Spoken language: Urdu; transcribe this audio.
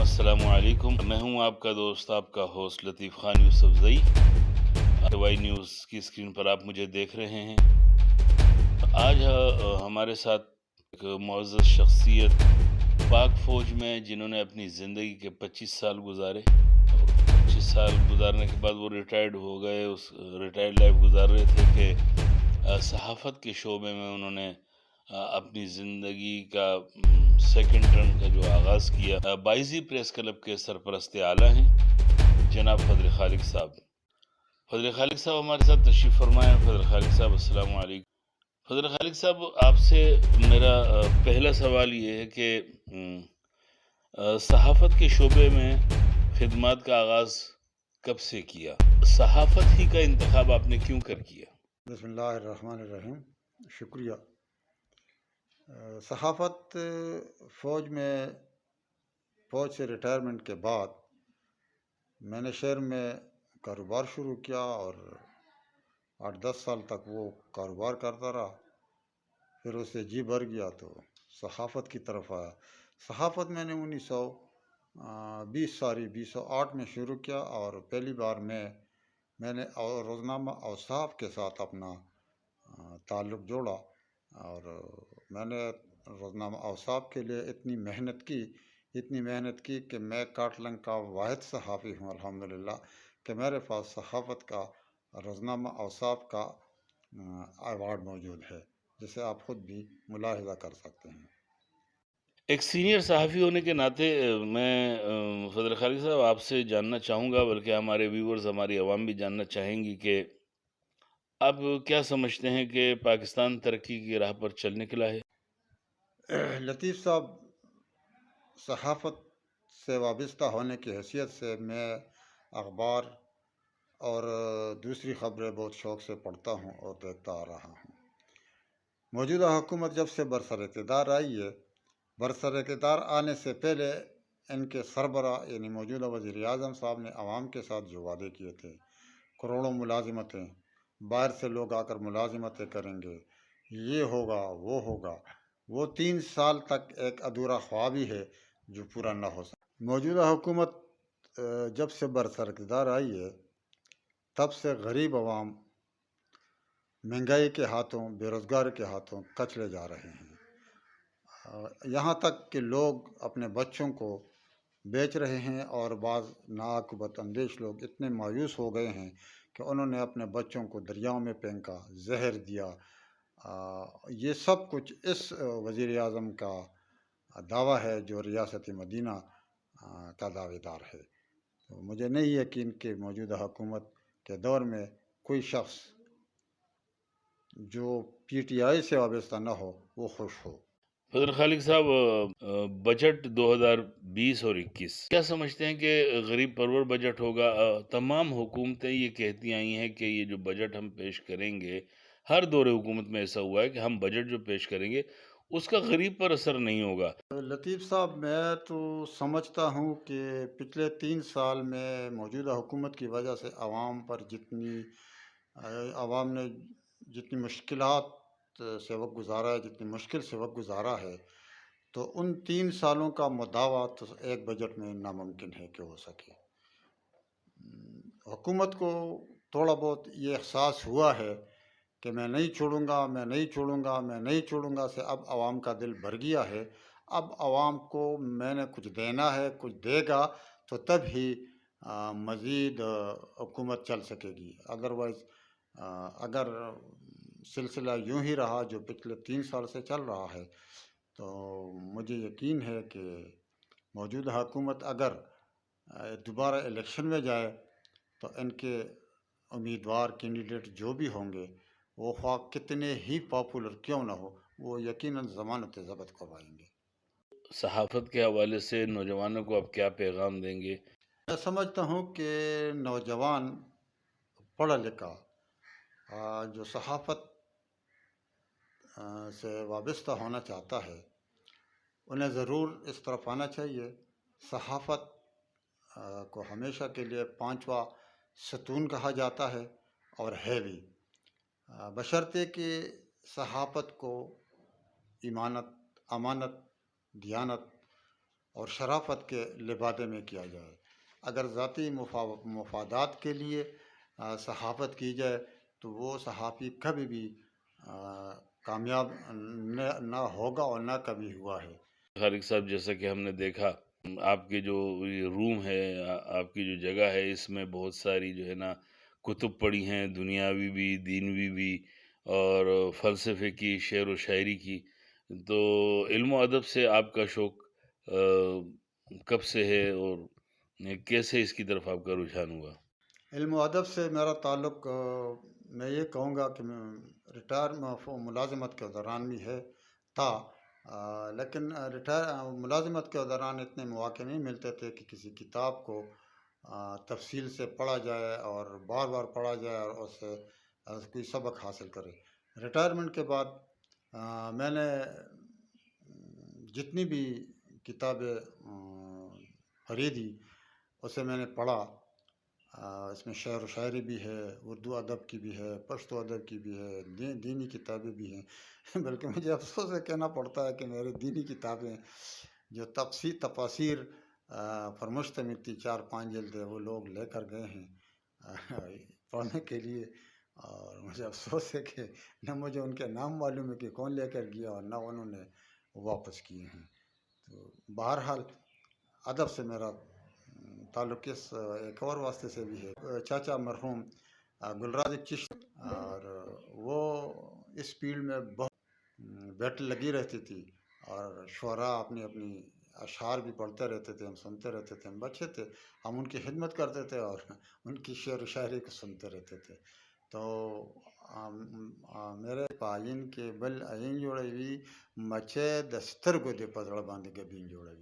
السلام علیکم، میں ہوں آپ کا دوست، آپ کا ہوسٹ لطیف خان یوسفزئی۔ وائی نیوز کی اسکرین پر آپ مجھے دیکھ رہے ہیں۔ آج ہمارے ساتھ ایک معزز شخصیت پاک فوج میں، جنہوں نے اپنی زندگی کے 25 سال گزارے، اور 25 سال گزارنے کے بعد وہ ریٹائرڈ ہو گئے، اس ریٹائرڈ لائف گزار رہے تھے کہ صحافت کے شعبے میں انہوں نے اپنی زندگی کا سیکنڈ ٹرم کا جو آغاز کیا۔ بائزی پریس کلب کے سرپرست اعلیٰ ہیں جناب فضل خالق صاحب۔ فضل خالق صاحب ہمارے ساتھ تشریف فرمائیں۔ فضل خالق صاحب السلام علیکم۔ فضل خالق صاحب، آپ سے میرا پہلا سوال یہ ہے کہ صحافت کے شعبے میں خدمات کا آغاز کب سے کیا؟ صحافت ہی کا انتخاب آپ نے کیوں کر کیا؟ بسم اللہ الرحمن الرحیم، شکریہ۔ صحافت فوج سے ریٹائرمنٹ کے بعد میں نے شہر میں کاروبار شروع کیا اور 8-10 سال تک وہ کاروبار کرتا رہا، پھر اسے جی بھر گیا تو صحافت کی طرف آیا۔ صحافت میں نے 1908 میں شروع کیا، اور پہلی بار میں نے روزنامہ اوصاف کے ساتھ اپنا تعلق جوڑا، اور میں نے روزنامہ اوصاف کے لیے اتنی محنت کی کہ میں کاٹلنگ کا واحد صحافی ہوں الحمدللہ کہ میرے پاس صحافت کا روزنامہ اوصاف کا ایوارڈ موجود ہے، جسے آپ خود بھی ملاحظہ کر سکتے ہیں۔ ایک سینئر صحافی ہونے کے ناطے میں فضل خالق صاحب آپ سے جاننا چاہوں گا، بلکہ ہمارے ویورز، ہماری عوام بھی جاننا چاہیں گی کہ آپ کیا سمجھتے ہیں کہ پاکستان ترقی کی راہ پر چل نکلا ہے؟ لطیف صاحب، صحافت سے وابستہ ہونے کی حیثیت سے میں اخبار اور دوسری خبریں بہت شوق سے پڑھتا ہوں اور دیکھتا آ رہا ہوں۔ موجودہ حکومت جب سے برسر اقتدار آئی ہے، برسر اقتدار آنے سے پہلے ان کے سربراہ یعنی موجودہ وزیر اعظم صاحب نے عوام کے ساتھ جو وعدے کیے تھے، کروڑوں ملازمتیں، باہر سے لوگ آ کر ملازمتیں کریں گے، یہ ہوگا وہ ہوگا، وہ 3 سال تک ایک ادھورا خواب ہی ہے جو پورا نہ ہو سکا۔ موجودہ حکومت جب سے برسر اقتدار آئی ہے، تب سے غریب عوام مہنگائی کے ہاتھوں، بے روزگار کے ہاتھوں کچلے جا رہے ہیں۔ یہاں تک کہ لوگ اپنے بچوں کو بیچ رہے ہیں، اور بعض ناعاقبت اندیش لوگ اتنے مایوس ہو گئے ہیں کہ انہوں نے اپنے بچوں کو دریاؤں میں پھینکا، زہر دیا۔ یہ سب کچھ اس وزیر اعظم کا دعویٰ ہے جو ریاست مدینہ کا دعوے دار ہے۔ تو مجھے نہیں یقین کہ موجودہ حکومت کے دور میں کوئی شخص جو پی ٹی آئی سے وابستہ نہ ہو وہ خوش ہو۔ فضل خالق صاحب، بجٹ 2020 اور 21 کیا سمجھتے ہیں کہ غریب پرور بجٹ ہوگا؟ تمام حکومتیں یہ کہتی آئی ہیں کہ یہ جو بجٹ ہم پیش کریں گے، ہر دور حکومت میں ایسا ہوا ہے کہ ہم بجٹ جو پیش کریں گے اس کا غریب پر اثر نہیں ہوگا۔ لطیف صاحب، میں تو سمجھتا ہوں کہ پچھلے 3 سال میں موجودہ حکومت کی وجہ سے عوام نے جتنی مشکلات سے وقت گزارا ہے، جتنی مشکل سے وقت گزارا ہے، تو ان 3 سالوں کا مداوع تو ایک بجٹ میں ناممکن ہے کہ ہو سکے۔ حکومت کو تھوڑا بہت یہ احساس ہوا ہے کہ میں نہیں چھوڑوں گا سے اب عوام کا دل بھر گیا ہے۔ اب عوام کو میں نے کچھ دینا ہے، کچھ دے گا تو تب ہی مزید حکومت چل سکے گی، ادروائز اگر سلسلہ یوں ہی رہا جو پچھلے 3 سال سے چل رہا ہے، تو مجھے یقین ہے کہ موجودہ حکومت اگر دوبارہ الیکشن میں جائے تو ان کے امیدوار کینڈیڈیٹ جو بھی ہوں گے، وہ خواہ کتنے ہی پاپولر کیوں نہ ہو، وہ یقیناً ضمانت ضبط کروائیں گے۔ صحافت کے حوالے سے نوجوانوں کو آپ کیا پیغام دیں گے؟ میں سمجھتا ہوں کہ نوجوان پڑھا لکھا جو صحافت سے وابستہ ہونا چاہتا ہے، انہیں ضرور اس طرف آنا چاہیے۔ صحافت کو ہمیشہ کے لیے 5واں ستون کہا جاتا ہے، اور ہے بھی، بشرطے کہ صحافت کو امانت، دیانت اور شرافت کے لبادے میں کیا جائے۔ اگر ذاتی مفادات کے لیے صحافت کی جائے تو وہ صحافی کبھی بھی کامیاب نہ ہوگا اور نہ کبھی ہوا ہے۔ طارق صاحب، جیسا کہ ہم نے دیکھا، آپ کے جو یہ روم ہے، آپ کی جو جگہ ہے، اس میں بہت ساری جو ہے نا کتب پڑھی ہیں، دنیاوی بھی، دینوی بھی، اور فلسفے کی، شعر و شاعری کی۔ تو علم و ادب سے آپ کا شوق کب سے ہے، اور کیسے اس کی طرف آپ کا رجحان ہوا؟ علم و ادب سے میرا تعلق میں یہ کہوں گا کہ ریٹائر ملازمت کے دوران بھی ہے تھا، لیکن ملازمت کے دوران اتنے مواقع نہیں ملتے تھے کہ کسی کتاب کو تفصیل سے پڑھا جائے اور بار بار پڑھا جائے اور اس سے کوئی سبق حاصل کرے۔ ریٹائرمنٹ کے بعد میں نے جتنی بھی کتابیں خریدی اسے میں نے پڑھا۔ اس میں شعر و شاعری بھی ہے، اردو ادب کی بھی ہے، پشتو ادب کی بھی ہے، دینی کتابیں بھی ہیں بلکہ مجھے افسوس سے کہنا پڑتا ہے کہ میری دینی کتابیں جو تفاسیر پر مشتمل تھی، 4-5 جلدیں، وہ لوگ لے کر گئے ہیں پڑھنے کے لیے، اور مجھے افسوس ہے کہ نہ مجھے ان کے نام معلوم ہے کہ کون لے کر گیا اور نہ انہوں نے واپس کیے ہیں۔ تو بہرحال ادب سے میرا تعلق اس ایک اور واسطے سے بھی ہے، چاچا مرحوم گلراج چشتی، اور وہ اس فیلڈ میں بہت بیٹل لگی رہتی تھی، اور شعراء اپنی اپنی اشعار بھی پڑھتے رہتے تھے، ہم سنتے رہتے تھے، ہم بچے تھے، ہم ان کی خدمت کرتے تھے اور ان کی شعر و شاعری کو سنتے رہتے تھے۔ تو میرے پائین کے بل این جوڑی مچے دستر کو دے پدڑ باندھ کے بین جوڑی۔